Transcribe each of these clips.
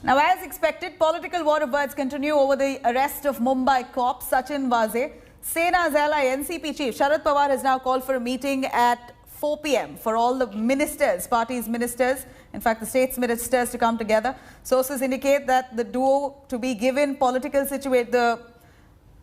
Now, as expected, political war of words continue over the arrest of Mumbai cop Sachin Waze. Sena's ally NCP chief Sharad Pawar has now called for a meeting at 4 p.m. for all the ministers, party's ministers, in fact the state's ministers, to come together. Sources indicate that the duo to be given political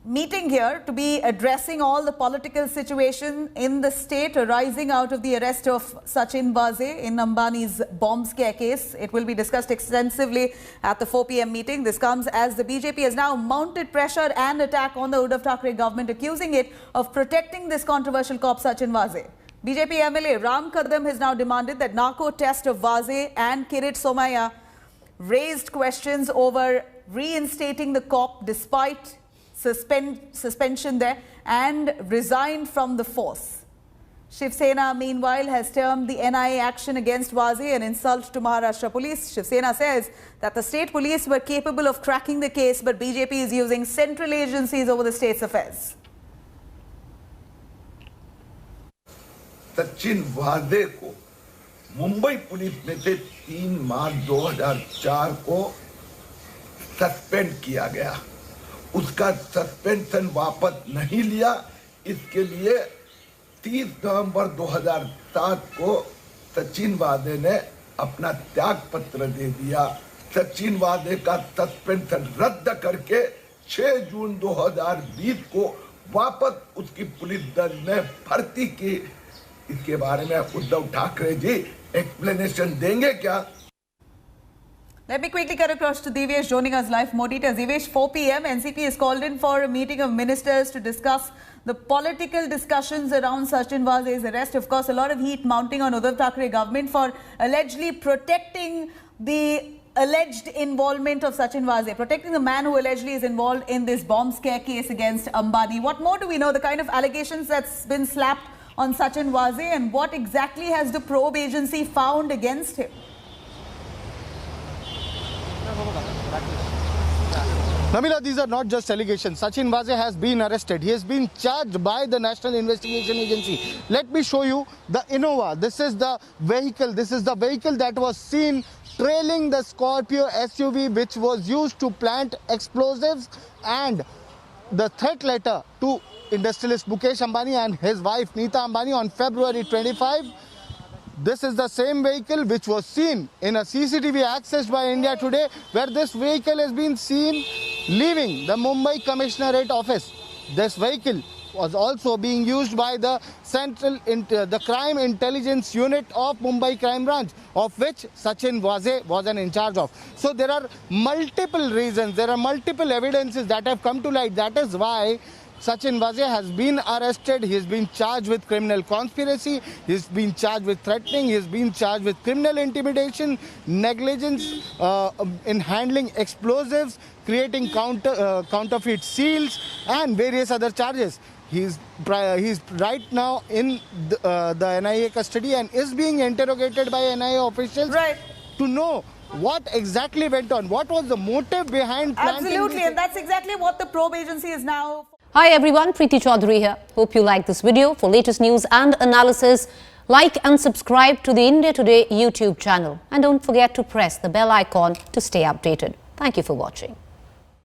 meeting here to be addressing all the political situation in the state arising out of the arrest of Sachin Waze in Ambani's bomb scare case. It will be discussed extensively at the 4 p.m. meeting. This comes as the BJP has now mounted pressure and attack on the Uddhav Thackeray government, accusing it of protecting this controversial cop Sachin Waze. BJP MLA Ram Kadam has now demanded that narco test of Waze and Kirit Somaiya raised questions over reinstating the cop despite suspension there and resigned from the force. Shiv Sena, meanwhile, has termed the NIA action against Waze an insult to Maharashtra police. Shiv Sena says that the state police were capable of cracking the case, but BJP is using central agencies over the state's affairs. Sachin वाजे को Mumbai police में से 3 मार्च 2004 को suspend किया गया। उसका suspension वापस नहीं लिया। इसके लिए 30 नवंबर 2007 को सचिन वाजे ने अपना त्याग पत्र दे दिया। सचिन वाजे का सस्पेंशन रद्द करके 6 जून 2020 को वापस उसकी पुलिस दल में भर्ती की। इसके बारे में उद्धव ठाकरे जी एक्सप्लेनेशन देंगे क्या? Let me quickly cut across to Divyesh joining us live. More details. Divyesh, 4 p.m. NCP is called in for a meeting of ministers to discuss the political discussions around Sachin Waze's arrest. Of course, a lot of heat mounting on Uddhav Thackeray government for allegedly protecting the alleged involvement of Sachin Waze, protecting the man who allegedly is involved in this bomb scare case against Ambani. What more do we know? The kind of allegations that's been slapped on Sachin Waze, and what exactly has the probe agency found against him? Namila, these are not just allegations. Sachin Waze has been arrested. He has been charged by the National Investigation Agency. Let me show you the Innova. This is the vehicle. This is the vehicle that was seen trailing the Scorpio SUV, which was used to plant explosives, and the threat letter to industrialist Mukesh Ambani and his wife Neeta Ambani on February 25. This is the same vehicle which was seen in a CCTV accessed by India Today, where this vehicle has been seen leaving the Mumbai Commissionerate office. This vehicle was also being used by the the Crime Intelligence Unit of Mumbai Crime Branch, of which Sachin Waze was in charge of. So there are multiple reasons, there are multiple evidences that have come to light. That is why Sachin Waze has been arrested. He has been charged with criminal conspiracy. He has been charged with threatening. He has been charged with criminal intimidation, negligence in handling explosives, creating counterfeit seals, and various other charges. He's right now in the NIA custody and is being interrogated by NIA officials to know what exactly went on. What was the motive behind planting? Absolutely, and that's exactly what the probe agency is now. Hi everyone, Preeti Chaudhary here. Hope you like this video. For latest news and analysis, like and subscribe to the India Today YouTube channel. And don't forget to press the bell icon to stay updated. Thank you for watching.